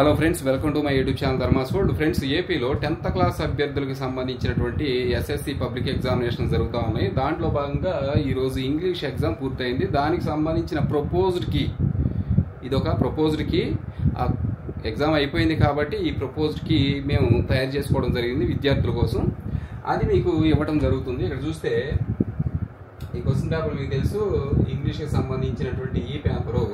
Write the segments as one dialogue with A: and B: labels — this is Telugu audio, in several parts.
A: Hello friends, welcome to my YouTube channel Dharmas world. Friends, ఏపీలో 10th క్లాస్ అభ్యర్థులకు సంబంధించినటువంటి ఎస్ఎస్సి పబ్లిక్ ఎగ్జామినేషన్ జరుగుతూ ఉన్నాయి. దాంట్లో భాగంగా ఈరోజు ఇంగ్లీష్ ఎగ్జామ్ పూర్తయింది. దానికి సంబంధించిన ప్రపోజ్డ్ కీ, ఇదొక ప్రపోజ్డ్ కీ. ఆ ఎగ్జామ్ అయిపోయింది కాబట్టి ఈ ప్రపోజ్డ్ కీ మేము తయారు చేసుకోవడం జరిగింది విద్యార్థుల కోసం. అది మీకు ఇవ్వడం జరుగుతుంది. ఇక్కడ చూస్తే ఈ క్వశ్చన్ పేపర్ మీకు తెలుసు, ఇంగ్లీష్కి సంబంధించినటువంటి ఈ పేపరు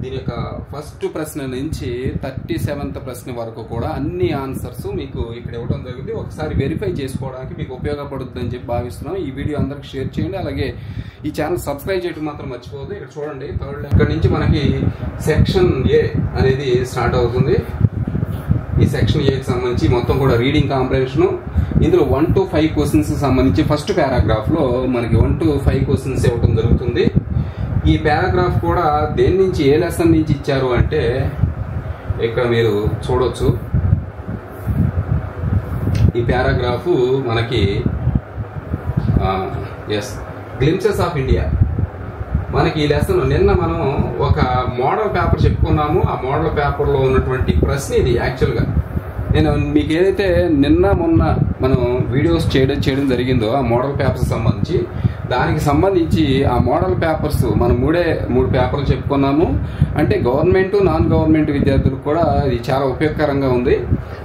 A: దీని యొక్క ఫస్ట్ ప్రశ్న నుంచి 37th ప్రశ్న వరకు కూడా అన్ని ఆన్సర్స్ మీకు ఇక్కడ ఇవ్వడం జరుగుతుంది. ఒకసారి వెరిఫై చేసుకోవడానికి మీకు ఉపయోగపడుతుందని చెప్పి భావిస్తున్నాం. ఈ వీడియో అందరికి షేర్ చేయండి, అలాగే ఈ ఛానల్ సబ్స్క్రైబ్ చేయడం మాత్రం మర్చిపోవద్దు. ఇక్కడ చూడండి, థర్డ్ ఇక్కడ నుంచి మనకి సెక్షన్ ఏ అనేది స్టార్ట్ అవుతుంది. ఈ సెక్షన్ ఏకి సంబంధించి మొత్తం కూడా రీడింగ్ కాంప్రహెన్షన్, ఇందులో 1 to 5 క్వశ్చన్స్ సంబంధించి ఫస్ట్ పారాగ్రాఫ్ లో మనకి 1 to 5 క్వశ్చన్స్ ఇవ్వడం జరుగుతుంది. ఈ పారాగ్రాఫ్ కూడా దేని నుంచి, ఏ లెసన్ నుంచి ఇచ్చారు అంటే ఇక్కడ మీరు చూడొచ్చు. ఈ పారాగ్రాఫ్ మనకి గ్లింప్సెస్ ఆఫ్ ఇండియా. మనకి ఈ లెసన్ నిన్న మనం ఒక మోడల్ పేపర్ చెప్పుకున్నాము. ఆ మోడల్ పేపర్లో ఉన్నటువంటి ప్రశ్న ఇది. యాక్చువల్గా నేను మీకు ఏదైతే నిన్న మొన్న మనం వీడియోస్ చేయడం జరిగిందో ఆ మోడల్ పేపర్స్ సంబంధించి, దానికి సంబంధించి ఆ మోడల్ పేపర్స్ మనం మూడు పేపర్లు చెప్పుకున్నాము. అంటే గవర్నమెంట్, నాన్ గవర్నమెంట్ విద్యార్థులకు కూడా ఇది చాలా ఉపయోగకరంగా ఉంది.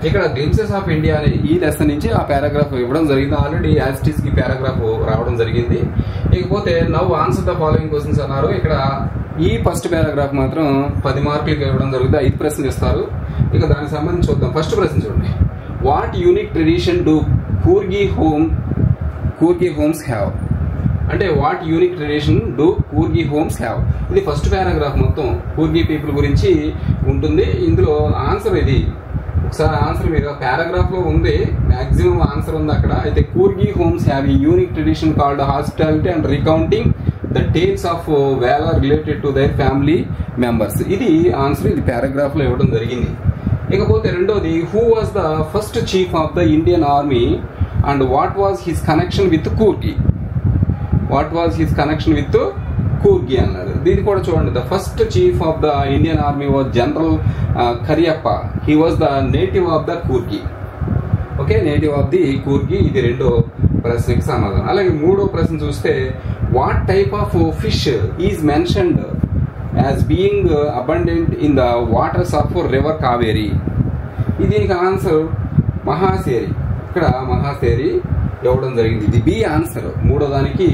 A: ఇక్కడ గ్లింప్సెస్ ఆఫ్ ఇండియా అనే ఈ లెసన్ నుంచి ఆ పారాగ్రాఫ్ ఇవ్వడం జరిగింది. ఆల్రెడీ యాస్టీస్ కి పారాగ్రాఫ్ రావడం జరిగింది. ఇకపోతే now answer the following questions అన్నారు. ఇక్కడ ఈ ఫస్ట్ పారాగ్రాఫ్ మాత్రం 10 మార్కులకి ఇవ్వడం జరుగుతుంది. 5 ప్రశ్నలు ఇస్తారు. ఇక దానికి సంబంధించి చూద్దాం. ఫస్ట్ ప్రశ్న చూడండి. What unique tradition do Coorgi homes have? అంటే what unique tradition do Coorgi homes have? ఇది ఫస్ట్ పారాగ్రాఫ్ మొత్తం కూర్గి పీపుల్ గురించి ఉంటుంది. ఇందులో ఆన్సర్ ఇది. ఒకసారి ఆన్సర్ మీరు పారాగ్రాఫ్ లో ఉంది, మాక్సిమం ఆన్సర్ ఉంది అక్కడ. అయితే Coorgi homes have a unique tradition called hospitality and recounting the tales of valour related to their family members. ఇది ఆన్సర్, ఇది పారాగ్రాఫ్ లో ఇవ్వడం జరిగింది. ఇకపోతే రెండోది, who was the first chief of the Indian army and what was his connection with Coorgi? What was his connection with Coorgi అన్నాడు. దీన్ని కూడా చూడండి. The first chief of the Indian army was general Cariappa. He was the native of the Coorgi. Okay, native of the Coorgi. ఇది రెండో ప్రశ్నకి సమాధానం. అలాగే మూడో ప్రశ్న చూస్తే, what type of fish is mentioned as being abundant in the waters of river Kaveri? దీనికి ఆన్సర్ మహాసేరి. ఇక్కడ మహాసేరి ఇవ్వడం జరిగింది. ఇది బి ఆన్సర్. మూడో దానికి,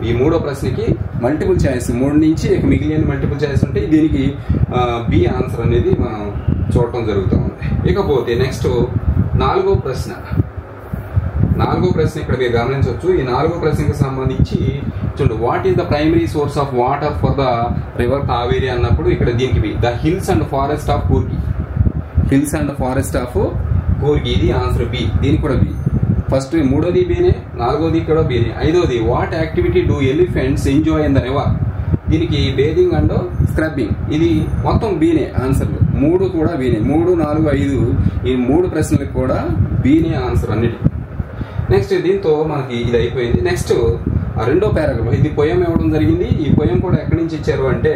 A: ఈ మూడో ప్రశ్నకి మల్టిపుల్ చాయిస్ 3 నుంచి మిగిలిన మల్టిపుల్ చాయిస్ ఉంటే దీనికి బి ఆన్సర్ అనేది మనం చూడటం జరుగుతూ ఉంది. ఇకపోతే నెక్స్ట్ నాలుగో ప్రశ్న ఇక్కడ మీరు గమనించవచ్చు. ఈ నాలుగో ప్రశ్నకి సంబంధించి చూడండి. What is the primary source of water for the river Kaveri అన్నప్పుడు ఇక్కడ దీనికి B, the hills and forest of Coorgi. Hills and forest of Coorgi, ఇది ఆన్సర్ బి. దీనికి కూడా బి. ఫస్ట్ మూడోది బీనే, నాలుగోది ఇక్కడ బీనే. ఐదోది, what activity do elephants enjoy in the river? దీనికి బేదింగ్ అండ్ స్క్రబ్బింగ్. ఇది మొత్తం బీనే ఆన్సర్లు. 3 కూడా బీనే. 3, 4, 5 ఈ 3 ప్రశ్నలకు కూడా బీనే ఆన్సర్ అన్నిటి. నెక్స్ట్ దీంతో మనకి ఇది అయిపోయింది. నెక్స్ట్ ఆ రెండో పారాగ్రాఫ్, ఇది పొయం ఇవ్వడం జరిగింది. ఈ పొయం కూడా ఎక్కడి నుంచి ఇచ్చారు అంటే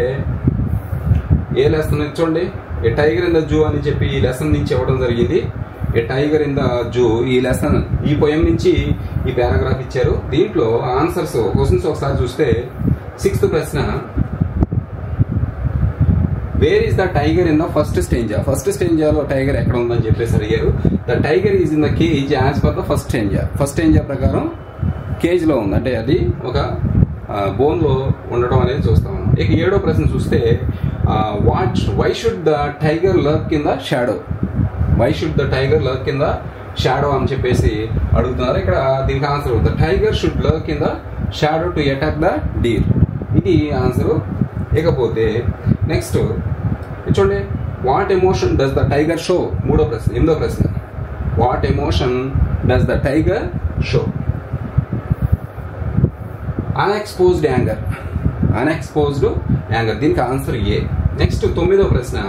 A: ఏ లెసన్ చూడండి. ఏ టైగర్ ఇన్ ద జూ అని చెప్పి ఈ లెసన్ నుంచి ఇవ్వడం జరిగింది. ఏ టైగర్ ఇన్ ద జూ, ఈ లెసన్, ఈ పొయం నుంచి ఈ పారాగ్రాఫ్ ఇచ్చారు. దీంట్లో ఆన్సర్స్ క్వశ్చన్స్ ఒకసారి చూస్తే 6th ప్రశ్న, where is the tiger in the first stanza? First స్టేంజాలో టైగర్ ఎక్కడ ఉందని చెప్పేసి అడిగారు. The tiger is in the cage as per the first stanza. First stanza ప్రకారం కేజ్ లో ఉంది, అంటే అది ఒక బోన్ లో ఉండడం అనేది చూస్తాం. ఇక 7వ ప్రశ్న చూస్తే, why should the tiger lurk in the shadow? Why should the tiger lurk in the shadow అని చెప్పేసి అడుగుతున్నారు. ఇక్కడ దీనికి answer, the tiger should lurk in the shadow to attack the deer. ఇది ఆన్సర్. ఇకపోతే నెక్స్ట్ చూడండి, what emotion does the tiger show? 8వ ప్రశ్న, what emotion does the tiger show? Unexposed anger. Unexposed anger, దీనికి ఆన్సర్ ఏ. నెక్స్ట్ 9వ ప్రశ్న,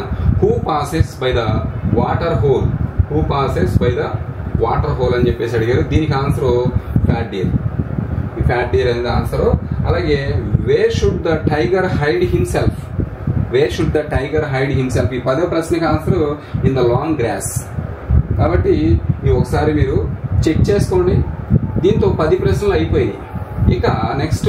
A: who passes by the water hole? Who passes by the water hole అని చెప్పేసి అడిగారు. దీనికి ఆన్సర్ ఫ్యాట్ డీర్. ఈ ఫ్యాట్ డీర్ అనేది ఆన్సర్. అలాగే where should the tiger hide himself? Where should the tiger hide himself, ఈ 10వ ప్రశ్నకి answer in the long grass. కాబట్టి ఇవి ఒకసారి మీరు చెక్ చేసుకోండి. దీంతో 10 ప్రశ్నలు అయిపోయినాయి. ఇక నెక్స్ట్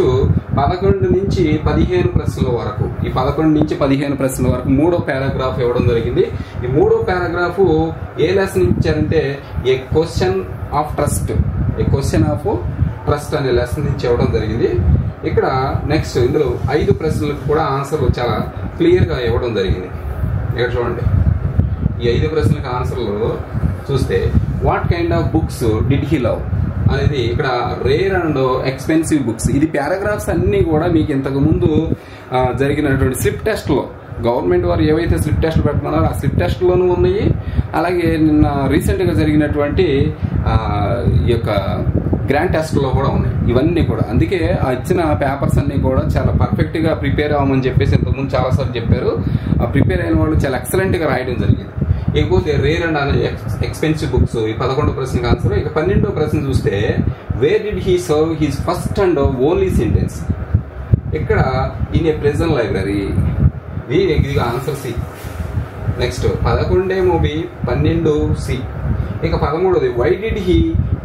A: 11 నుంచి 15 ప్రశ్నల వరకు, ఈ 11 నుంచి 15 ప్రశ్నల వరకు 3వ పారాగ్రాఫ్ ఇవ్వడం జరిగింది. ఈ 3వ పారాగ్రాఫ్ ఏ లెసన్ ఇచ్చారంటే ఏ క్వశ్చన్ ఆఫ్ ట్రస్ట్, అనే లెసన్ నుంచి ఇవ్వడం జరిగింది. ఇక్కడ నెక్స్ట్ ఇందులో 5 ప్రశ్నలకు కూడా ఆన్సర్లు చాలా క్లియర్గా ఇవ్వడం జరిగింది. ఇక్కడ చూడండి, ఈ 5 ప్రశ్నలకు ఆన్సర్లు చూస్తే what kind of books did he love అనేది ఇక్కడ రేర్ అండ్ ఎక్స్పెన్సివ్ బుక్స్. ఇది పారాగ్రాఫ్స్ అన్నీ కూడా మీకు ఇంతకు ముందు జరిగినటువంటి స్లిప్ టెస్ట్లో గవర్నమెంట్ వారు ఏవైతే స్లిప్ టెస్ట్లు పెడుతున్నారో ఆ స్లిప్ టెస్ట్లోనూ ఉన్నాయి. అలాగే నిన్న రీసెంట్గా జరిగినటువంటి ఈ యొక్క గ్రాండ్ టెస్ట్లో కూడా ఉన్నాయి ఇవన్నీ కూడా. అందుకే ఆ ఇచ్చిన పేపర్స్ అన్నీ కూడా చాలా పర్ఫెక్ట్గా ప్రిపేర్ అవ్వమని చెప్పేసి ఇంతకుముందు చాలాసార్లు చెప్పారు. ఆ ప్రిపేర్ అయిన వాళ్ళు చాలా ఎక్సలెంట్గా రాయడం జరిగింది. ఇకపోతే రేర్ అండ్ ఎక్స్పెన్సివ్ బుక్స్ ఈ 11వ ప్రశ్నకి ఆన్సర్. ఇక 12వ ప్రశ్న చూస్తే where did he serve his first and only sentence. ఇక్కడ ఇన్ ఏ ప్రెజెంట్ లైబ్రరీ, ఇది answer C. Next 11 movie 12 C. ఇక 13వది why did he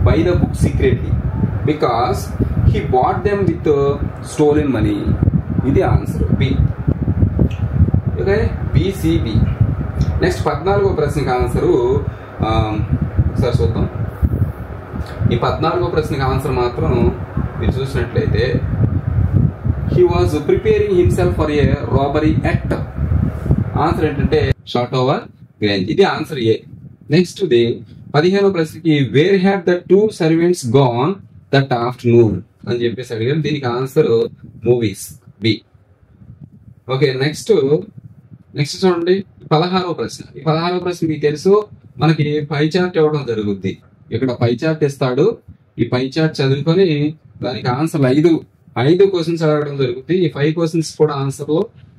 A: buy the book secretly, because he bought them with stolen money, ఇది answer B. Okay, B C B. Next 14వ ప్రశ్నకి ఆన్సరు సార్ చూద్దాం. ఈ 14వ ప్రశ్నకి ఆన్సర్ మాత్రం మీరు చూసినట్లయితే he was preparing himself for a robbery act. Answer ఏంటంటే షార్ట్ ఓవర్ గ్రేంజ్, ఇది ఆన్సర్ ఏ. నెక్స్ట్ 15వ ప్రశ్నకి where had the 2 servants gone that afternoon అని చెప్పేసి అడిగారు. దీనికి answer movies B. Okay, next చూడండి 16వ ప్రశ్న. ఈ 16వ ప్రశ్న మీకు తెలుసు, మనకి పై చార్ట్ ఇవ్వడం జరుగుద్ది. ఇక్కడ పై చార్ట్ ఇస్తాడు. ఈ పై చార్ట్ చదువుకొని దానికి ఆన్సర్ 5 క్వశ్చన్స్ అడగడం జరుగుతుంది. ఈ 5 క్వశ్చన్స్ కూడా ఆన్సర్లు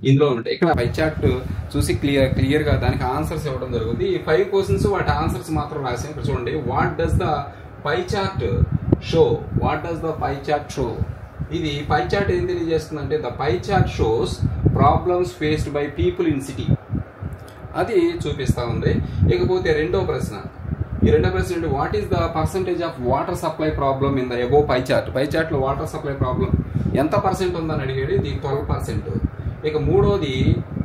A: ఇందులో ఉంటాయి. ఇక్కడ పై చార్ట్ చూసి క్లియర్ గా దానికి ఆన్సర్స్ ఇవ్వడం జరుగుతుంది. ఈ 5 క్వశ్చన్స్ వాటి ఆన్సర్స్ మాత్రం రాసాం. ఇక్కడ చూడండి, what does the pie chart show, ఇది పై చార్ట్ ఏం తెలియజేస్తుందంటే the pie chart shows problems faced by people in city, అది చూపిస్తా ఉంది. ఇకపోతే 2వ ప్రశ్న, ఈ 2వ ప్రశ్న అంటే what is the percentage of water supply problem in the above pie chart. Pie chart లో వాటర్ సప్లై ప్రాబ్లం ఎంత పర్సెంట్ ఉందని అడిగాడు, ఇది 12%. ఇక 3వది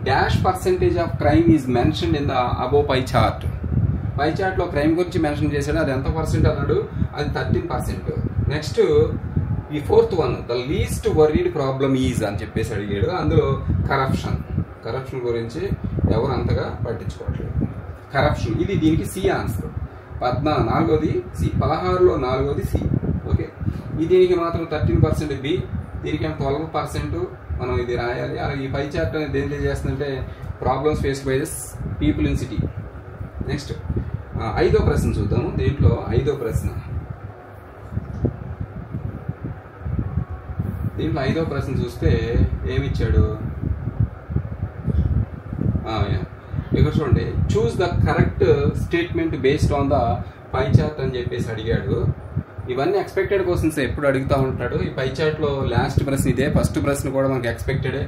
A: dash percentage of crime is mentioned in the above pie chart. Pie chart లో క్రైమ్ గురించి మెన్షన్ చేశాడు, అది ఎంత పర్సెంట్ అన్నాడు, అది 13%. నెక్స్ట్ ఈ 4th one the least worried problem is అని చెప్పేసి అడిగాడు. అందులో కరప్షన్ గురించి ఎవరు అంతగా పట్టించుకోవట్లేదు. కరప్షన్, ఇది దీనికి సి ఆన్సర్. 4వది సి, 16లో 4వది సి. ఓకే, ఇది దీనికి మాత్రం 13% బి, దీనికి 12% మనం ఇది రాయాలి. అలాగే ఈ పై చార్ట్ అనేది ఏం తెలియజేస్తుందంటే problems face by this people in city. Next 5వ ప్రశ్న చూద్దాము. దీంట్లో 5వ ప్రశ్న, చూస్తే ఏమిచ్చాడు, ఇక్కడ చూడండి, చూస్ the correct statement based on the pie chart అని చెప్పేసి అడిగాడు. ఇవన్నీ ఎక్స్పెక్టెడ్ క్వశ్చన్స్ ఎప్పుడు అడుగుతూ ఉంటాడు. ఈ పై చార్ట్ లో లాస్ట్ ప్రశ్న ఇదే, ఫస్ట్ ప్రశ్న కూడా మనకి ఎక్స్పెక్టెడే.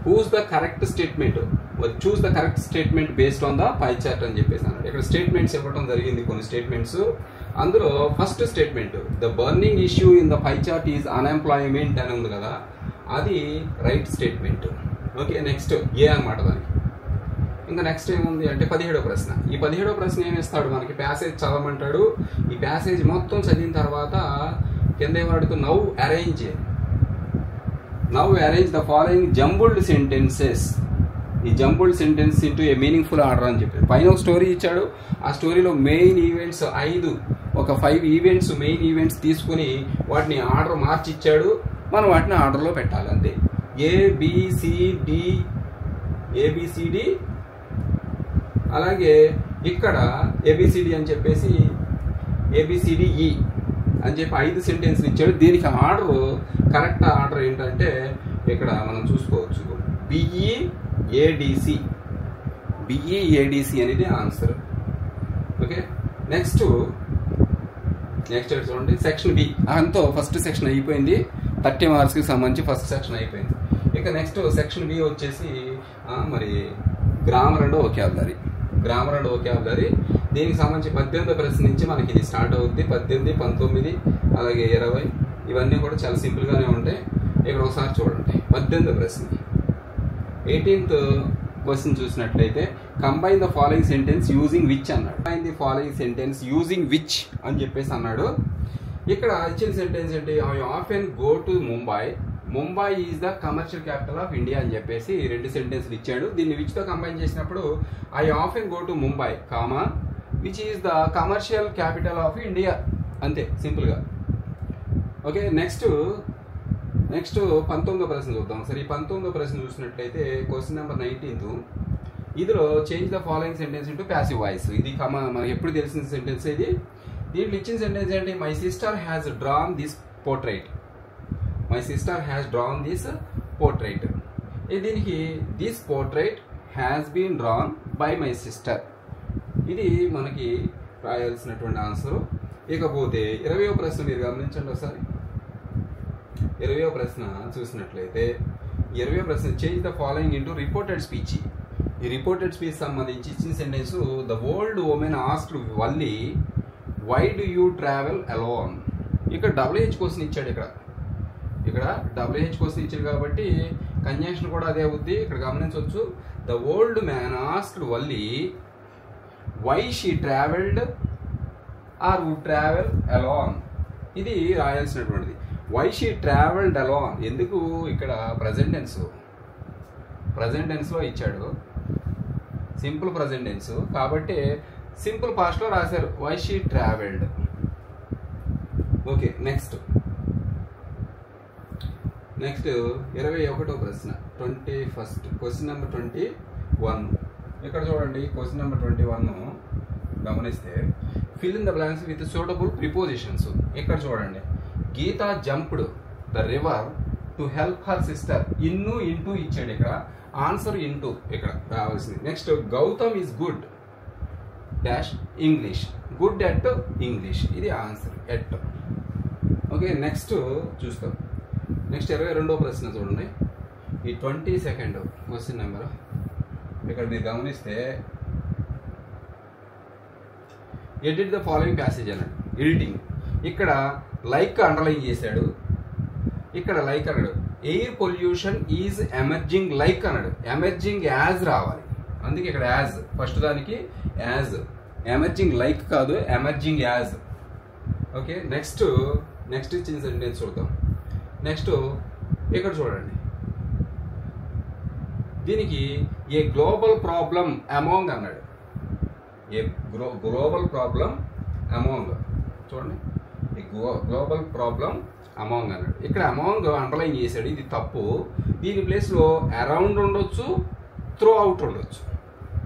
A: Choose the correct statement based on the pie chart అని చెప్పేసి అన్నాడు. ఇక్కడ స్టేట్మెంట్స్ ఇవ్వడం జరిగింది, కొన్ని స్టేట్మెంట్స్. అందులో first statement the burning issue in the pie chart is unemployment అని ఉంది కదా, అది రైట్ స్టేట్మెంట్. ఓకే, నెక్స్ట్ ఏ అన్నమాట దానికి. ఇంకా నెక్స్ట్ ఏముంది అంటే 17వ ప్రశ్న. ఈ 17వ ప్రశ్న ఏమి ఇస్తాడు మనకి, ప్యాసేజ్ చదవమంటాడు. ఈ ప్యాసేజ్ మొత్తం చదివిన తర్వాత కింద ఏమడుతూ now arrange the following jumbled sentences, ఈ jumbled sentence into a meaningful order అని చెప్పి పైన ఒక స్టోరీ ఇచ్చాడు. ఆ స్టోరీలో main events 5 events, main events తీసుకుని వాటిని ఆర్డర్ మార్చి ఇచ్చాడు. మనం వాటిని ఆర్డర్లో పెట్టాలి అంతే. ఏబిసిడి, అలాగే ఇక్కడ ఏబిసిడి అని చెప్పేసి ఏబిసిడిఈ అని చెప్పి 5 సెంటెన్స్లు ఇచ్చాడు. దీనికి ఆర్డర్, కరెక్ట్ ఆర్డర్ ఏంటంటే ఇక్కడ మనం చూసుకోవచ్చు, బిఈఏడిసి అనేది ఆన్సర్. ఓకే, నెక్స్ట్ చూడండి సెక్షన్ బి. అంతా ఫస్ట్ సెక్షన్ అయిపోయింది, 30 మార్క్స్కి సంబంధించి ఫస్ట్ సెక్షన్ అయిపోయింది. ఇక నెక్స్ట్ సెక్షన్ బి వచ్చేసి మరి grammar and vocabulary. Grammar and vocabulary దీనికి సంబంధించి 18వ ప్రశ్న నుంచి మనకి ఇది స్టార్ట్ అవుద్ది. 18, 19 అలాగే 20 ఇవన్నీ కూడా చాలా సింపుల్గానే ఉంటాయి. ఇక్కడ ఒకసారి చూడండి 18వ ప్రశ్న. 18th క్వశ్చన్ చూసినట్లయితే combine the following sentence using which అన్నాడు. Combine the following sentence using which అని చెప్పేసి అన్నాడు. ఇక్కడ ఇచ్చిన సెంటెన్స్ ఏంటి? I often go to Mumbai, Mumbai is the commercial capital of India అని చెప్పేసి 2 సెంటెన్స్లు ఇచ్చాడు. దీన్ని విచ్ తో కంబైన్ చేసినప్పుడు I often go to Mumbai comma which is the commercial capital of India, అంతే సింపుల్గా. ఓకే, నెక్స్ట్ 19వ ప్రశ్న చూద్దాం. సరే, ఈ 19వ ప్రశ్న చూసినట్లయితే క్వశ్చన్ నెంబర్ 19. ఇందులో change the following sentence into passive voice. ఇది మనకి ఎప్పుడు తెలిసిన సెంటెన్స్ ఇది. దీంట్లో ఇచ్చిన సెంటెన్స్ ఏంటి? My sister has drawn this portrait. My sister has drawn this portrait. దీనికి this portrait has been drawn by my sister. ఇది మనకి రాయాల్సినటువంటి ఆన్సర్. ఇకపోతే 20వ ప్రశ్న మీరు గమనించండి ఒకసారి. 20వ ప్రశ్న చూసినట్లయితే 20వ ప్రశ్న change the following into reported speech. ఈ రిపోర్టెడ్ స్పీచ్ సంబంధించి ఇచ్చిన sentence the old woman asked Valli why do you travel alone. ఇక్కడ WH క్వశ్చన్ ఇచ్చాడు. ఇక్కడ WH క్వశ్చన్ ఇచ్చాడు కాబట్టి కంజంక్షన్ కూడా అదే అవుద్ది. ఇక్కడ గమనించవచ్చు. The old man asked Valli why she travelled or would travel alone. ఇది రాయాల్సినటువంటిది. వై షీ ట్రావెల్డ్ అలోన్ ఎందుకు? ఇక్కడ ప్రజెంట్ టెన్స్లో ఇచ్చాడు, సింపుల్ ప్రజెంట్ టెన్స్ కాబట్టి సింపుల్ పాస్ట్లో రాశారు why she travelled. Okay, next 21వ ప్రశ్న 21st క్వశ్చన్ నెంబర్ 21. ఇక్కడ చూడండి క్వశ్చన్ నెంబర్ 21 గమనిస్తే fill in the blanks with suitable prepositions. ఇక్కడ చూడండి Geeta jumped the river to help her sister. Into ఇచ్చాడు. ఇక్కడ ఆన్సర్ ఇంటూ ఇక్కడ రావాల్సింది. Next Gautam is good dash English, good at English. ఇది ఆన్సర్ ఎట్. ఓకే, నెక్స్ట్ చూస్తాం. నెక్స్ట్ 22వ ప్రశ్న చూడండి. ఈ 22nd క్వశ్చన్ నెంబర్ ఇక్కడ మీరు గమనిస్తే ఎడిట్ ద ఫాలోయింగ్ ప్యాసేజ్ అన్నాడు. ఎడిటింగ్ ఇక్కడ లైక్ అండర్లైన్ చేశాడు. ఇక్కడ లైక్ అన్నాడు. Air pollution is emerging like అన్నాడు. ఎమర్జింగ్ యాజ్ రావాలి, అందుకే ఇక్కడ యాజ్ ఫస్ట్ దానికి యాజ్. ఎమర్జింగ్ లైక్ కాదు, ఎమర్జింగ్ యాజ్. ఓకే, నెక్స్ట్ ఇచ్చిన సెంటెన్స్ చూద్దాం. నెక్స్ట్ ఇక్కడ చూడండి. దీనికి ఏ గ్లోబల్ ప్రాబ్లం అమాంగ్ అన్నాడు. ఏ గ్లోబల్ ప్రాబ్లం అమాంగ్ చూడండి. గ్లోబల్ ప్రాబ్లం అమాంగ్ అన్నాడు. ఇక్కడ అమాంగ్ అండర్లైన్ చేశాడు, ఇది తప్పు. దీని ప్లేస్లో అరౌండ్ ఉండొచ్చు, త్రూ అవుట్ ఉండొచ్చు.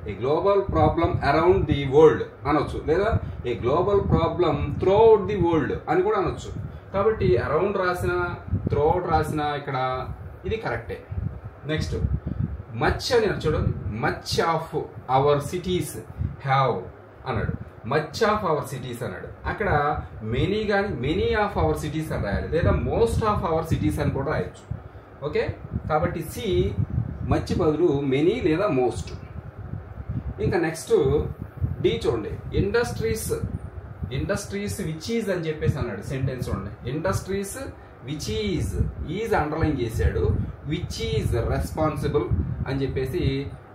A: A global problem around the world అనొచ్చు, లేదా a global problem through out the world అని కూడా అనొచ్చు. కాబట్టి అరౌండ్ రాసిన, త్రూ అవుట్ రాసిన ఇక్కడ ఇది కరెక్టే. నెక్స్ట్ మచ్ అని చూడండి. Much of our cities have అన్నాడు. మచ్ ఆఫ్ అవర్ సిటీస్ అన్నాడు. అక్కడ మెనీ కానీ మెనీ ఆఫ్ అవర్ సిటీస్ అని రాయాలి, లేదా మోస్ట్ ఆఫ్ అవర్ సిటీస్ అని కూడా రాయొచ్చు. ఓకే, కాబట్టి సి మచ్ బదులు మెనీ లేదా మోస్ట్. ఇంకా నెక్స్ట్ డి చూడండి. ఇండస్ట్రీస్ విచ్ ఈజ్ అని చెప్పేసి అన్నాడు. సెంటెన్స్ చూడండి. ఇండస్ట్రీస్ విచ్ ఈజ్ అండర్లైన్ చేశాడు. విచ్ ఈజ్ రెస్పాన్సిబుల్ అని చెప్పేసి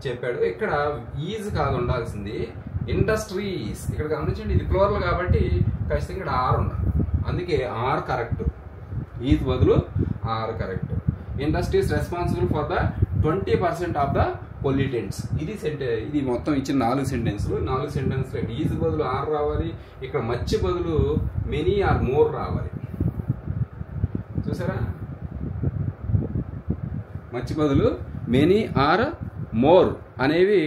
A: చెప్పాడు. ఇక్కడ ఈజ్ కాదు ఉండాల్సింది, ఇండస్ట్రీస్. ఇక్కడ గమనించండి, ఇది ప్లూరల్ కాబట్టి ఖచ్చితంగా ఇక్కడ ఆర్ ఉండాలి, అందుకే ఆర్ కరెక్ట్. ఈజ్ బదులు are correct. Industries responsible for the 20% of the pollutants. ఇది మొత్తం ఇచ్చిన 4 సెంటెన్స్లు. 4 సెంటెన్స్లో ఈజ్ బదులు ఆర్ రావాలి. ఇక్కడ మచ్ బదులు మెనీ ఆర్ మోర్ రావాలి. చూసారా, మచ్ బదులు మెనీ ఆర్ మోర్ అనేవి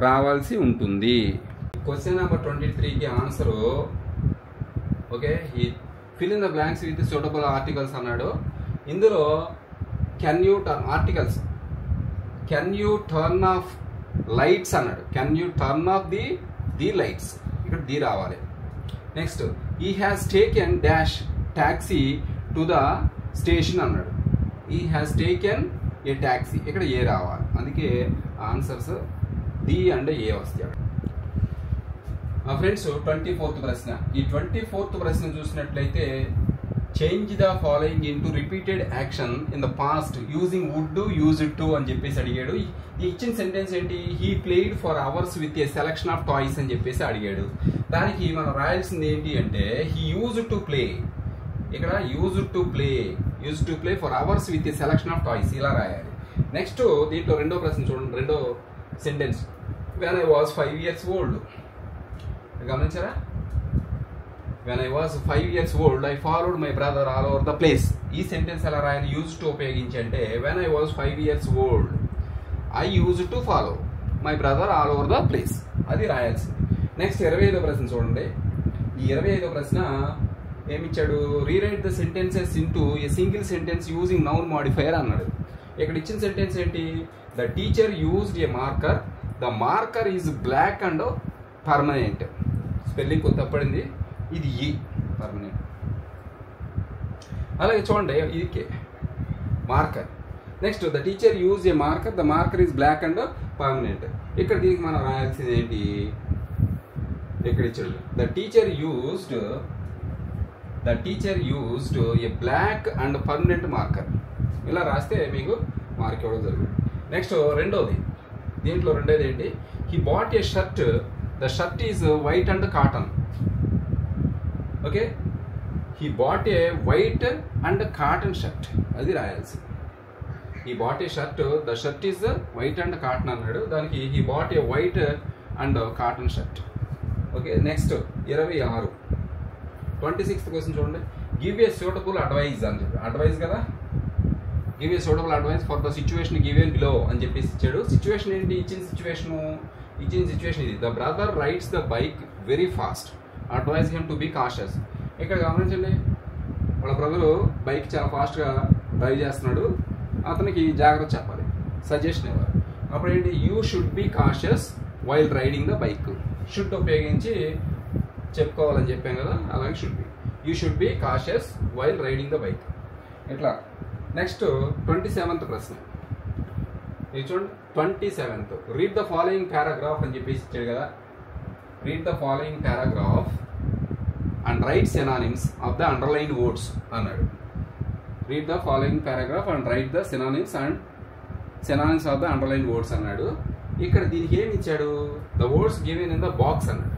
A: రావాల్సి ఉంటుంది. క్వశ్చన్ నెంబర్ 23కి ఆన్సరు ఓకే. ఈ fill in the blanks with suitable articles అన్నాడు. ఇందులో can you turn articles, can you turn off lights అన్నాడు. Can you turn off the lights, ఇక్కడ ది రావాలి. నెక్స్ట్ ఈ has taken dash taxi to the station అన్నాడు. ఈ హ్యాస్ టేకెన్ ఏ ట్యాక్సీ, ఇక్కడ ఏ రావాలి. అందుకే ఆన్సర్స్ డి అండ్ ఏ వస్తాయి. ఫ్రెండ్స్ 24th ప్రశ్న. ఈ 24th ప్రశ్న చూసినట్లయితే change the following into repeated action in the past using would used to అని చెప్పేసి అడిగాడు. ఈ ఇచ్చిన సెంటెన్స్ ఏంటి? He played for hours with a selection of toys అని చెప్పేసి అడిగాడు. దానికి మనం రాయాల్సింది ఏంటి అంటే హీ యూజ్డ్ టు ప్లే. ఇక్కడ used to play for hours with a selection of toys ఇలా రాయాలి. నెక్స్ట్ దీంట్లో రెండో ప్రశ్న చూడండి, రెండో sentence. When I was 5 years old. గమనించారా? When I was 5 years old I followed my brother all over the place. ఈ సెంటెన్స్ ఎలా రాయాలి? యూజ్ టు ఉపయోగించి అంటే when I was 5 years old I use to follow my brother all over the place, అది రాయాల్సింది. నెక్స్ట్ 25వ ప్రశ్న చూడండి. ఈ 25వ ప్రశ్న ఏమిచ్చాడు? Rewrite the sentences into a single sentence using noun modifier అన్నాడు. ఇక్కడ ఇచ్చిన సెంటెన్స్ ఏంటి? The teacher used a marker, the marker is black and permanent. Spelling కొంత తప్పడింది, ఇది ఈ పర్మనెంట్. అలాగే చూడండి, ఇది K marker. Next the teacher use a marker, the marker is black and permanent. ఇక్కడ దీనికి మనం రాయాల్సింది ఏంటి? ఇక్కడ ఇచ్చాడు the teacher used a black and permanent marker. ఇలా రాస్తే మీకు మార్క్ ఇవ్వడం జరుగుతుంది. నెక్స్ట్ రెండోది, దీంట్లో రెండోది ఏంటి? He bought a shirt, the shirt is white and cotton. Okay, he bought a white and cotton shirt, అది రాయాల్సింది. He bought a shirt, the shirt is white and cotton అన్నాడు. దానికి he bought a white and cotton shirt. Okay, next 26. 26th question చూడండి. గివ్ ఏ సూటబుల్ అడ్వైజ్ అని చెప్పి, అడ్వైజ్ కదా, give a suitable advice for the situation given below అని చెప్పేసి ఇచ్చాడు. సిచ్యువేషన్ ఏంటి? ఇచ్చిన సిచ్యువేషన్ ఇది. The brother rides the bike very fast, advise him to be cautious. ఇక్కడ గమనించండి, వాళ్ళ బ్రదరు బైక్ చాలా ఫాస్ట్గా డ్రైవ్ చేస్తున్నాడు, అతనికి జాగ్రత్త చెప్పాలి, సజెషన్ ఇవ్వాలి. అప్పుడు ఏంటి? You should be cautious while riding the bike. Should ఉపయోగించి చెప్పుకోవాలని చెప్పాం కదా, అలాగే should be. You should be cautious while riding the bike. ఇట్లా. నెక్స్ట్ 27th ప్రశ్న. ఇది చూడండి, 27th. Read the following paragraph అని చెప్పేసి ఇచ్చాడు కదా. Read the following paragraph and write synonyms of the underlined words అన్నాడు. Read the following paragraph and write the synonyms of the underlined words అన్నాడు. ఇక్కడ దీనికి ఏమి ఇచ్చాడు? The words given in the box అన్నాడు.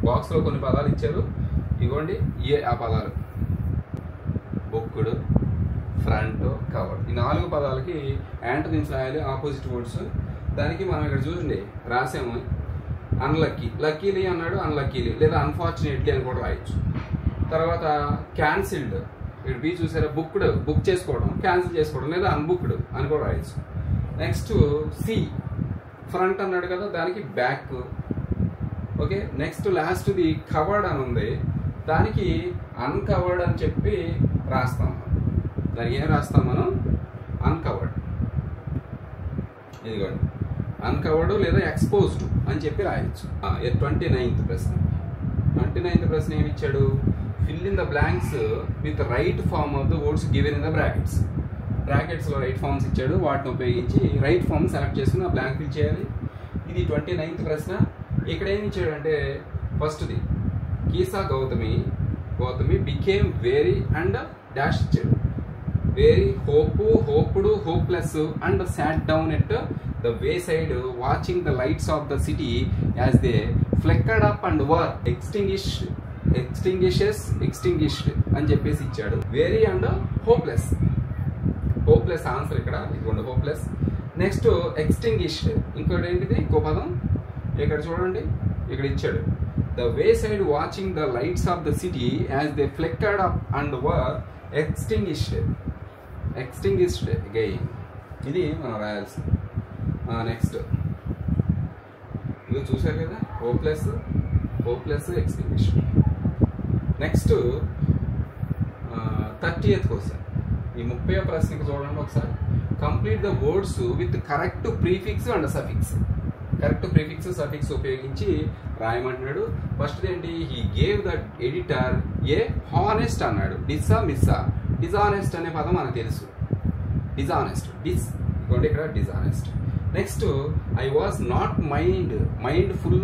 A: బాక్స్లో కొన్ని పదాలు ఇచ్చారు, ఇవ్వండి ఆ పదాలు: బొక్కుడు, ఫ్రంట్, కవర్. ఈ 4 పదాలకి యాంటోనిమ్స్ రాయాలి, ఆపోజిట్ వర్డ్స్. దానికి మనం ఇక్కడ చూడండి రాసాము. అన్లక్కీ, లక్కీలీ అన్నాడు, అన్లక్కీలీ లేదా అన్ఫార్చునేట్లీ అని కూడా రాయొచ్చు. తర్వాత క్యాన్సిల్డ్, ఇక్కడ బి చూసారా, బుక్ చేసుకోవడం, క్యాన్సిల్ చేసుకోవడం లేదా అన్బుక్డ్ అని కూడా రాయొచ్చు. నెక్స్ట్ సి, ఫ్రంట్ అన్నాడు కదా, దానికి బ్యాక్. ఓకే, నెక్స్ట్ లాస్ట్ది కవర్డ్ అని ఉంది, దానికి అన్కవర్డ్ అని చెప్పి రాస్తాం. దానికి ఏం రాస్తాం మనం? అన్కవర్డ్. ఇదిగోండి, అన్కవర్డ్ లేదా ఎక్స్పోజ్డ్ అని చెప్పి రాయొచ్చు. 29th ప్రశ్న. 29th ప్రశ్న ఏమి ఇచ్చాడు? Fill in the blanks with right form of the words given in the brackets. బ్రాకెట్స్లో రైట్ ఫార్మ్స్ ఇచ్చాడు, వాటిని ఉపయోగించి రైట్ ఫార్మ్ సెలెక్ట్ చేసుకుని ఆ బ్లాంక్ ఫిల్ చేయాలి. ఇది 29th ప్రశ్న. ఇక్కడ ఏమి ఇచ్చాడు అంటే ఫస్ట్ది, Kisa Gautami became very and dash ఇచ్చాడు. Very, hoped, hopeless and sat down at the way side watching the lights of the city as they flickered up and were extinguished అని చెప్పేసి ఇచ్చాడు. వెరీ అండ్ హోప్లెస్ ఆన్సర్ ఇక్కడ, ఇదిగోండి హోప్లెస్. నెక్స్ట్ ఎక్స్టింగ్విష్డ్, ఇంకోటి ఏంటిది? ఇంకో పదం ఇక్కడ చూడండి, ఇక్కడ ఇచ్చాడు. The way side watching the lights of the city as they flickered up and were extinguished again. ఇది మనం రాయాల్సింది. నెక్స్ట్ ఇది చూసారు కదా, hopeless extinguished. Next 30th question. ఈ 30వ ప్రశ్నకి చూడండి ఒకసారి. Complete the words with correct prefix and suffix. Correct prefix suffix ఉపయోగించి రాయమంటున్నాడు. ఫస్ట్ ఏంటి? He gave the editor A honest అన్నాడు. డిజానెస్ట్ అనే పదం మనకు తెలుసు. డిజానెస్ట్, ఇక్కడ dishonest. Next I was not mindful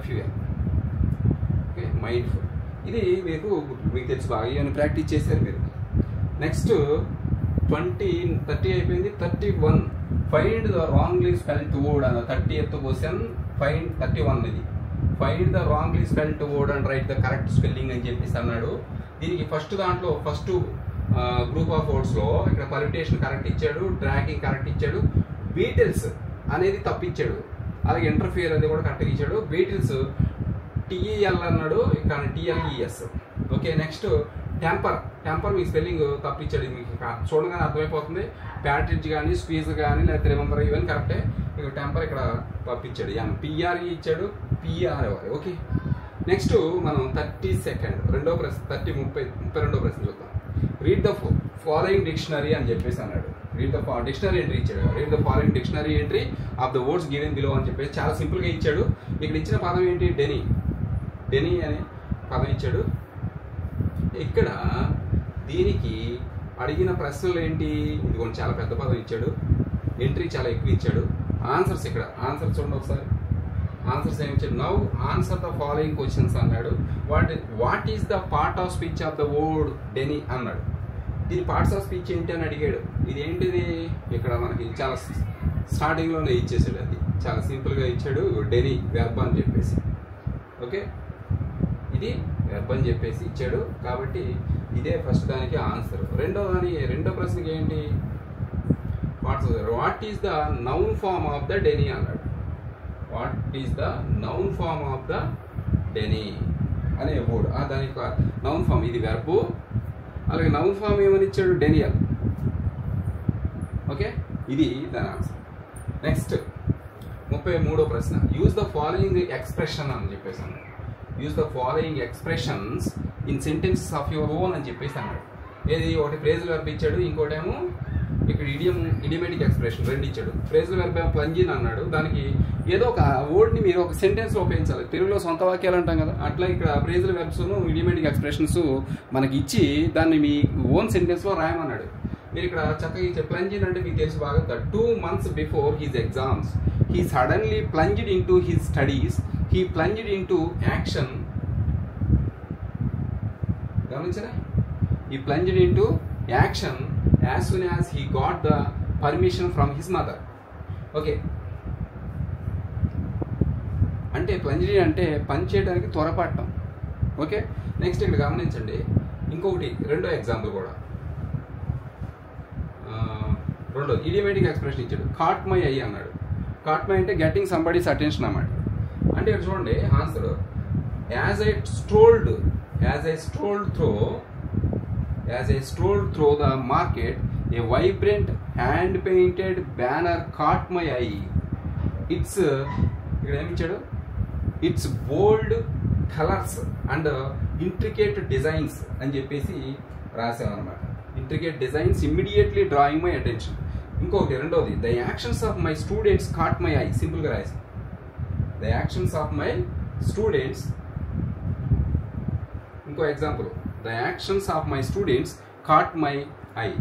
A: FUL. Okay, mindful. ఇది మీకు తెలుసు బాగా, ఇవన్నీ ప్రాక్టీస్ చేశారు మీరు. నెక్స్ట్ 30 అయిపోయింది. 31 find the wrongly spelled word అన్న 30th క్వశ్చన్. 31 ఇది find the wrongly spelled word and write the correct spelling అని చెప్పేసి అన్నాడు. దీనికి ఫస్ట్ గ్రూప్ ఆఫ్ వర్డ్స్లో ఇక్కడ పర్మిటేషన్ కరెక్ట్ ఇచ్చాడు, డ్రాగింగ్ కరెక్ట్ ఇచ్చాడు, బీటిల్స్ అనేది తప్పిచ్చాడు, అలాగే ఇంటర్ఫియర్ అనేది కూడా కరెక్ట్గా ఇచ్చాడు. బీటిల్స్ TEL అన్నాడు, ఇక్కడ TLES. ఓకే, నెక్స్ట్ టెంపర్ మీ స్పెల్లింగ్ తప్పిచ్చాడు. మీకు చూడగానే అర్థమైపోతుంది. ప్యాట్రిడ్జ్ కానీ, స్క్వీజ్ కానీ, లేకపోతే రిమెంబర్ ఇవన్నీ కరెక్టే. ఇక టెంపర్ ఇక్కడ తప్పిచ్చాడు. PRE ఇచ్చాడు, PRE. ఓకే, నెక్స్ట్ మనం 32nd రెండో ప్రశ్న, 32వ ప్రశ్న చూద్దాం. రీడ్ ద ఫాలోయింగ్ డిక్షనరీ అని చెప్పేసి అన్నాడు. డిక్షనరీ ఎంట్రీ ఇచ్చాడు. Read the following dictionary entry of the words given below అని చెప్పేసి చాలా సింపుల్గా ఇచ్చాడు. ఇక్కడ ఇచ్చిన పదం ఏంటి? డెనీ అనే పదం ఇచ్చాడు. ఇక్కడ దీనికి అడిగిన ప్రశ్నలు ఏంటి? ఇది కొంచెం చాలా పెద్ద పదం ఇచ్చాడు, ఎంట్రీ చాలా ఎక్కువ ఇచ్చాడు. ఆన్సర్స్ ఇక్కడ ఆన్సర్స్ చూడండి ఒకసారి. ఆన్సర్స్ ఏమి ఇచ్చాడు? Now answer the following questions అన్నాడు. What is the part of speech of the word deny అన్నాడు. దీని పార్ట్స్ ఆఫ్ స్పీచ్ ఏంటి అని అడిగాడు. ఇది ఏంటిది? ఇక్కడ మనకి చాలా స్టార్టింగ్లోనే ఇచ్చేసాడు. అది చాలా సింపుల్గా ఇచ్చాడు. డెనీ వెర్బ్ అని చెప్పేసి. ఓకే, ఇది వెర్బ్ అని చెప్పేసి ఇచ్చాడు. కాబట్టి ఇదే ఫస్ట్ దానికి ఆన్సర్. రెండో ప్రశ్నకి ఏంటి? What is the noun form of the deny అన్నాడు. What is the noun form of the deny అనే వర్డ్. దానికి నౌన్ ఫామ్ ఇది వెర్బ్, అలాగే నౌన్ ఫామ్ ఏమని ఇచ్చాడు? డెనియల్. ఓకే, ఇది దాని ఆన్సర్. నెక్స్ట్ 33వ ప్రశ్న. యూజ్ ద ఫాలోయింగ్ ఎక్స్ప్రెషన్ అని చెప్పేసి అన్నాడు. Use the following expressions in sentences of your own అని చెప్పేసి అన్నాడు. ఏది? ఒకటి ఫ్రేజల్ వెర్బ్ ఇచ్చాడు, ఇంకోటేమో ఇక్కడ ఇడియమేటిక్ ఎక్స్ప్రెషన్ రెండు ఇచ్చాడు. ఫ్రేజల్ వెర్బ్ ఏమో ప్లంజిన్ అన్నాడు. దానికి ఏదో ఒక వర్డ్ని మీరు ఒక సెంటెన్స్లో ఉపయోగించాలి. తెలుగులో సొంత వాక్యాలు అంటాం కదా, అట్లా ఇక్కడ ఫ్రేజల్ వెర్బ్స్ను ఇడియమేటిక్ ఎక్స్ప్రెషన్స్ మనకి ఇచ్చి దాన్ని మీ ఓన్ సెంటెన్స్లో రాయమన్నాడు. మీరు ఇక్కడ చక్కగా ఇచ్చే ప్లంజిన్ అంటే మీకు తెలుసు బాగా. 2 months before his exams he suddenly plunged into his studies. He plunged into action. గమనించరా? He plunged into action as soon as he got the permission from his mother. Okay, అంటే ప్లంజరీ అంటే పని చేయడానికి త్వరపడటం. ఓకే, నెక్స్ట్ ఇక్కడ గమనించండి ఇంకొకటి, రెండో ఎగ్జాంపుల్ కూడా. రెండో ఇడియమేటిక్ ఎక్స్ప్రెషన్ ఇచ్చాడు. కాట్ మై ఐ అన్నాడు. కాట్ మై అంటే గెట్టింగ్ సంబడీస్ అటెన్షన్ అన్నమాట. అంటే ఇక్కడ చూడండి answer. As I strolled through the market, a vibrant hand-painted banner caught my eye. ఇక్కడ ఏమి ఇచ్చాడు? It's bold colors and intricate designs అని చెప్పేసి రాసామన్నమాట. Intricate designs immediately drawing my attention. ఇంకొకటి రెండోది, the actions of my students caught my eye. సింపుల్గా రాసాం. The actions of my students. ఇంకో example, the actions of my students caught my eye.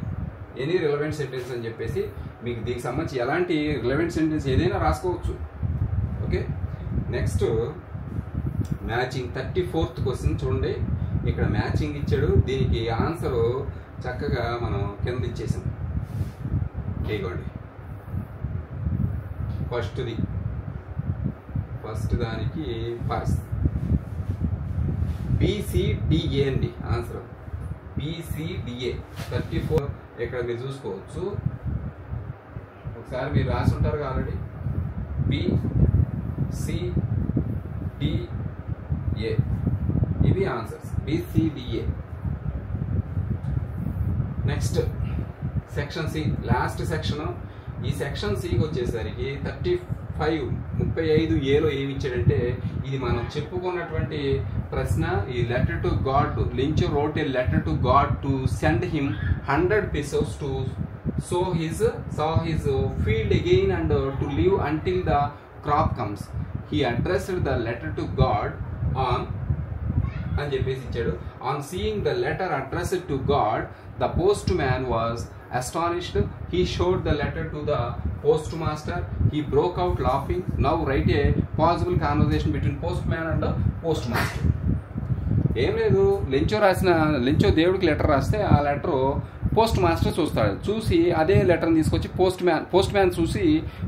A: Any relevant sentence అని చెప్పేసి మీకు దీనికి సంబంధించి ఎలాంటి రిలవెంట్ సెంటెన్స్ ఏదైనా రాసుకోవచ్చు. Okay, next matching 34th question చూడండి. ఇక్కడ మ్యాచింగ్ ఇచ్చాడు. దీనికి ఆన్సర్ చక్కగా మనం కింద ఇచ్చేసాం. ఇదిగోండి ఫస్ట్ దానికి పర్స్ BCDA అండి ఆన్సర్. BCDA 34 ఇక్కడ మీరు చూసుకోవచ్చు. ఒకసారి మీరు రాసి ఉంటారు ఆల్రెడీ. BCDA ఇవి answers. BCDA. Next section C, last section. ఈ సెక్షన్ సికి వచ్చేసరికి 35Aలో ఏమి ఇచ్చాడంటే, ఇది మనం చెప్పుకున్నటువంటి ప్రశ్న. ఈ letter to God, Lynch wrote a letter to God to send him 100 pesos to so his field again and to live until the crop comes. He addressed the letter to God on అని చెప్పేసి ఇచ్చాడు. On seeing the letter addressed to God, the post man was Astonished, he showed the letter to the postmaster. He broke out laughing. Now write a possible conversation between postman and the postmaster. ఏం లేదు, లెంచో దేవుడికి లెటర్ రాస్తే ఆ లెటర్ పోస్ట్ మాస్టర్ చూస్తాడు. చూసి అదే లెటర్ని తీసుకొచ్చి పోస్ట్ మ్యాన్ చూసి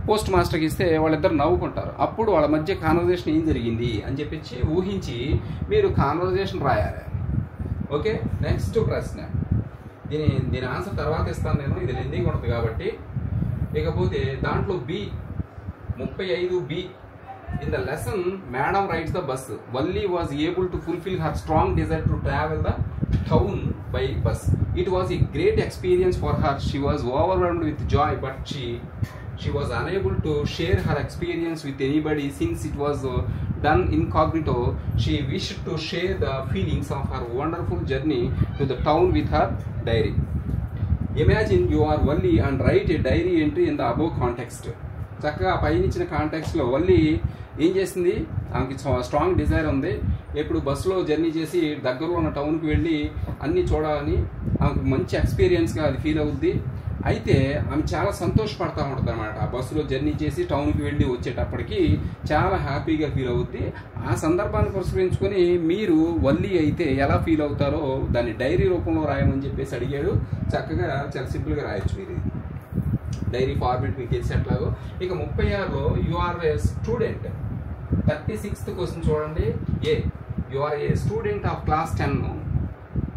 A: పోస్ట్ మాస్టర్కి ఇస్తే వాళ్ళిద్దరు నవ్వుకుంటారు. అప్పుడు వాళ్ళ మధ్య కాన్వర్జేషన్ ఏం జరిగింది అని చెప్పి ఊహించి మీరు కాన్వర్జేషన్ రాయాలి. ఓకే, నెక్స్ట్ ప్రశ్న. దీని ఆన్సర్ తర్వాత ఇస్తాను నేను, ఇది లెండింగ్ ఉంటుంది కాబట్టి. ఇకపోతే దాంట్లో B 35B. In the lesson, Madam rides the bus. Valli was able to fulfill her strong desire to travel the town by bus. It was a great experience for her. She was overwhelmed with joy, but she was unable to share her experience with anybody since it was done incognito. She wished to share the feelings of her wonderful journey to the town with her diary. Imagine you are Valli and write a diary entry in the above context. చక్కగా పైన ఇచ్చిన కాంటాక్ట్స్లో వల్లి ఏం చేసింది, ఆమెకి స్ట్రాంగ్ డిజైర్ ఉంది, ఎప్పుడు బస్సులో జర్నీ చేసి దగ్గరలో ఉన్న టౌన్కి వెళ్ళి అన్నీ చూడాలని ఆమెకు మంచి ఎక్స్పీరియన్స్గా అది ఫీల్ అవుద్ది. అయితే ఆమె చాలా సంతోషపడతా ఉంటుంది అనమాట. ఆ బస్సులో జర్నీ చేసి టౌన్కి వెళ్ళి వచ్చేటప్పటికి చాలా హ్యాపీగా ఫీల్ అవుద్ది. ఆ సందర్భాన్ని పురస్కరించుకొని మీరు వల్లి అయితే ఎలా ఫీల్ అవుతారో దాన్ని డైరీ రూపంలో రాయమని చెప్పేసి అడిగాడు. చక్కగా చాలా సింపుల్గా రాయొచ్చు మీరు డైరీ ఫార్మేట్ మీకు తెలిసి ఎట్లాగో. ఇక 36లో you are a student. 36th question చూడండి. You are a student of class 10,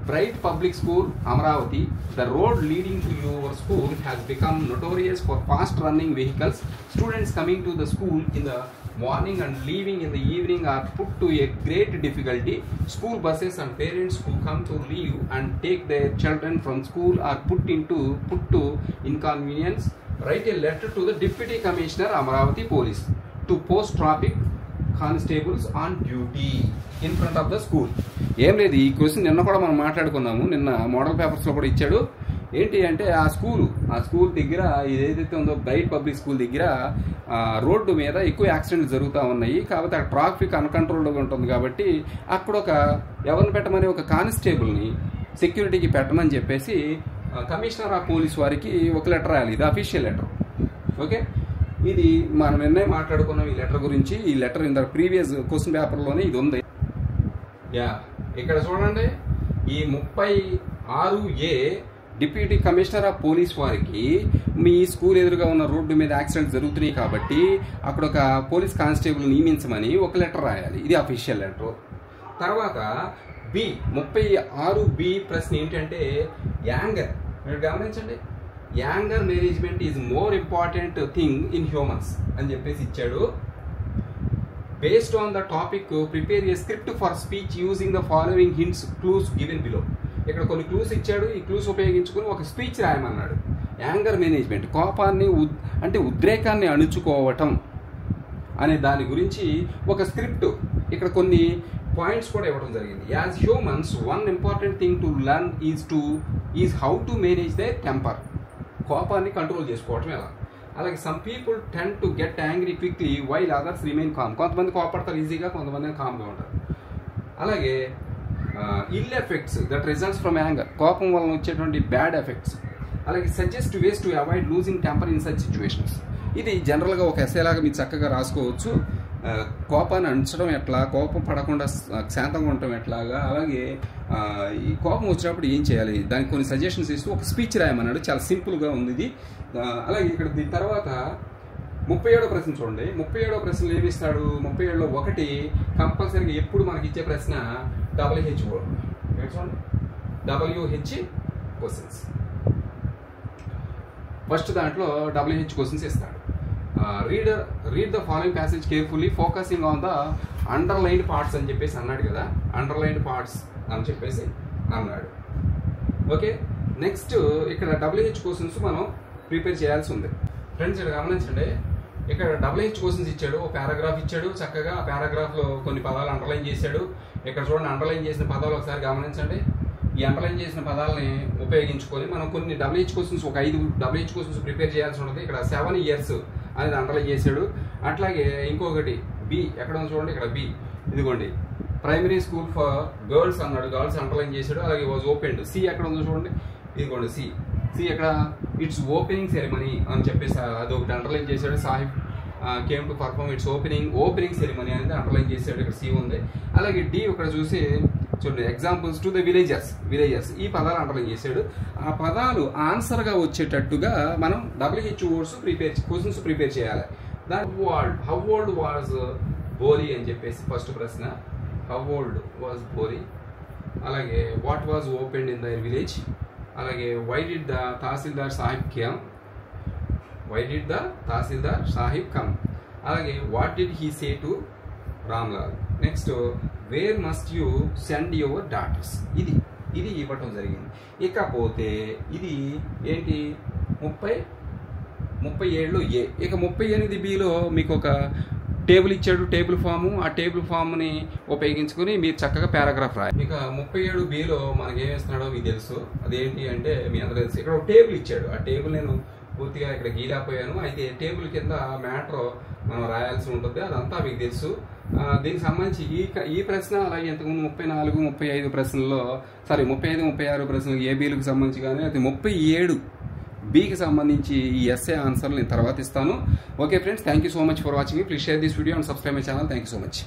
A: Bright Public School, Amravati. The road leading to your school has become notorious for fast-running vehicles. Students coming to the school in the morning and leaving in the evening are put to a great difficulty. School buses and parents who come to leave and take their children from school are put to inconvenience. Write a letter to the Deputy Commissioner, Amravati Police, to post traffic constables on duty in front of the school. ఏం లేదు, ఈ క్వశ్చన్ నిన్న కూడా మనం మాట్లాడుకున్నాము. నిన్న మోడల్ పేపర్స్లో కూడా ఇచ్చాడు. ఏంటి అంటే ఆ స్కూల్ దగ్గర ఏదైతే ఉందో బ్రైట్ పబ్లిక్ స్కూల్ దగ్గర రోడ్డు మీద ఎక్కువ యాక్సిడెంట్లు జరుగుతూ ఉన్నాయి. కాబట్టి ఆ ట్రాఫిక్ అన్కంట్రోల్డ్గా ఉంటుంది కాబట్టి అక్కడ ఎవరిని పెట్టమని ఒక కానిస్టేబుల్ని సెక్యూరిటీకి పెట్టమని చెప్పేసి కమిషనర్ ఆఫ్ పోలీస్ వారికి ఒక లెటర్ రాయాలి. ఇది అఫీషియల్ లెటర్. ఓకే, ఇది మనం నిన్నే మాట్లాడుకున్నాం ఈ లెటర్ గురించి. ఈ letter in the previous question పేపర్లోనే ఇది ఉంది. ఇక్కడ చూడండి, ఈ 36A deputy commissioner of police వారికి మీ స్కూల్ ఎదురుగా ఉన్న రోడ్డు మీద యాక్సిడెంట్స్ జరుగుతున్నాయి కాబట్టి అక్కడ ఒక పోలీస్ కానిస్టేబుల్ నియమించమని ఒక లెటర్ రాయాలి. ఇది అఫీషియల్ లెటర్. తర్వాత బి 36B ప్రశ్న ఏంటంటే యాంగర్. మీరు గమనించండి, anger management is more important thing in humans అని చెప్పేసి ఇచ్చాడు. Based on the topic, prepare a script for speech using the following hints, clues given below. ఇక్కడ కొన్ని క్లూస్ ఇచ్చాడు. ఈ క్లూస్ ఉపయోగించుకుని ఒక స్పీచ్ రాయమన్నాడు. యాంగర్ మేనేజ్మెంట్, కోపాన్ని అంటే ఉద్రేకాన్ని అణుచుకోవటం అనే దాని గురించి ఒక స్క్రిప్ట్, ఇక్కడ కొన్ని పాయింట్స్ కూడా ఇవ్వడం జరిగింది. As humans one important thing to learn is how to manage the temper. కోపాన్ని కంట్రోల్ చేసుకోవటం ఎలా. అలాగే some people tend to get angry quickly while others remain calm. కొంతమంది కోపడతారు ఈజీగా, కొంతమంది కామ్గా ఉంటారు. అలాగే ill effects that results from anger, కోపం వలన వచ్చేటువంటి బ్యాడ్ ఎఫెక్ట్స్. అలాగే suggest ways to avoid losing temper in such situations. ఇది జనరల్గా ఒక ఎస్సేలాగా మీరు చక్కగా రాసుకోవచ్చు. కోపాన్ని అంచడం ఎట్లా, కోపం పడకుండా శాంతంగా ఉండటం ఎట్లాగా, అలాగే ఈ కోపం వచ్చినప్పుడు ఏం చేయాలి, దానికి కొన్ని సజెషన్స్ ఇస్తూ ఒక స్పీచ్ రాయమన్నాడు. చాలా సింపుల్గా ఉంది ఇది. అలాగే ఇక్కడ దీని తర్వాత 37వ ప్రశ్న చూడండి. 37వ ప్రశ్నలు ఏమి ఇస్తాడు? 37లో ఒకటి కంపల్సరీగా ఎప్పుడు మనకి ఇచ్చే ప్రశ్న WH చూడండి, WH క్వశ్చన్స్. ఫస్ట్ దాంట్లో WH క్వశ్చన్స్ ఇస్తాడు. Read the following passage carefully focusing on the underlined parts అని చెప్పేసి అన్నాడు కదా. అండర్లైన్డ్ పార్ట్స్ అని చెప్పేసి అన్నాడు. ఓకే, నెక్స్ట్ ఇక్కడ WH క్వశ్చన్స్ మనం ప్రిపేర్ చేయాల్సి ఉంది. ఫ్రెండ్స్ ఇక్కడ గమనించండి, ఇక్కడ WH క్వశ్చన్స్ ఇచ్చాడు, ఒక పారాగ్రాఫ్ ఇచ్చాడు. చక్కగా ఆ పారాగ్రాఫ్లో కొన్ని పదాలు అండర్లైన్ చేశాడు. ఇక్కడ చూడండి, అండర్లైన్ చేసిన పదాలు ఒకసారి గమనించండి. ఈ అండర్లైన్ చేసిన పదాలని ఉపయోగించుకొని మనం కొన్ని WH క్వశ్చన్స్, ఒక 5 WH క్వశ్చన్స్ ప్రిపేర్ చేయాల్సి ఉంటుంది. ఇక్కడ 7 years అనేది అండర్లైన్ చేశాడు. అట్లాగే ఇంకొకటి బి ఎక్కడ ఉంది చూడండి, ఇక్కడ బి ఇదిగోండి, ప్రైమరీ స్కూల్ ఫర్ గర్ల్స్ అన్నాడు, గర్ల్స్ అండర్లైన్ చేశాడు. అలాగే వాజ్ ఓపెన్డ్. సి ఎక్కడ ఉందో చూడండి, ఇదిగోండి సి ఇక్కడ ఇట్స్ ఓపెనింగ్ సెరమనీ అని చెప్పేసి అది ఒకటి అండర్లైన్ చేశాడు. Sahib came to perform it's opening ceremony అనేది అండర్లైన్ చేశాడు. ఇక్కడ సి ఉంది. అలాగే డి ఇక్కడ చూసి చూడండి, ఎగ్జాంపుల్స్ టు ద విలేజర్స్ ఈ పదాలు అండర్లైన్ చేశాడు. ఆ పదాలు ఆన్సర్గా వచ్చేటట్టుగా మనం WH వర్డ్స్ క్వశ్చన్స్ ప్రిపేర్ చేయాలి. హౌ ఓల్డ్ వాజ్ బోరీ అని చెప్పేసి ఫస్ట్ ప్రశ్న, హౌ ఓల్డ్ వాజ్ బోరీ. అలాగే what was opened in their village. అలాగే why did the tahsildar sahib come. అలాగే what did he say to Ramlal. Next where must you send your daughters. ఇది ఇవ్వటం జరిగింది. ఇకపోతే ఇది ఏంటి 37 ఏ. ఇక 38 బిలో మీకు ఒక టేబుల్ ఇచ్చాడు, టేబుల్ ఫాము. ఆ టేబుల్ ఫామ్ని ఉపయోగించుకుని మీరు చక్కగా పారాగ్రాఫ్ రాయాలి. ఇక 37 బిలో మనకి ఏం ఇస్తున్నాడో మీకు తెలుసు. అదేంటి అంటే మీ అందరూ తెలుసు. ఇక్కడ ఒక టేబుల్ ఇచ్చాడు. ఆ టేబుల్ నేను పూర్తిగా ఇక్కడ గీలేకపోయాను. అయితే టేబుల్ కింద మ్యాటర్ మనం రాయాల్సి ఉంటుంది. అదంతా మీకు తెలుసు. దీనికి సంబంధించి ఈ ప్రశ్న అలాగే ఇంతకుముందు 34, 35 ప్రశ్నల్లో 35, 36 ప్రశ్నలు ఏబీలకు సంబంధించి కానీ అయితే 37 బికి సంబంధించి ఈ ఎస్ఏ ఆన్సర్లు నేను తర్వాత ఇస్తాను. Okay friends, thank you so much for watching. Please share this video and subscribe my channel. Thank you so much.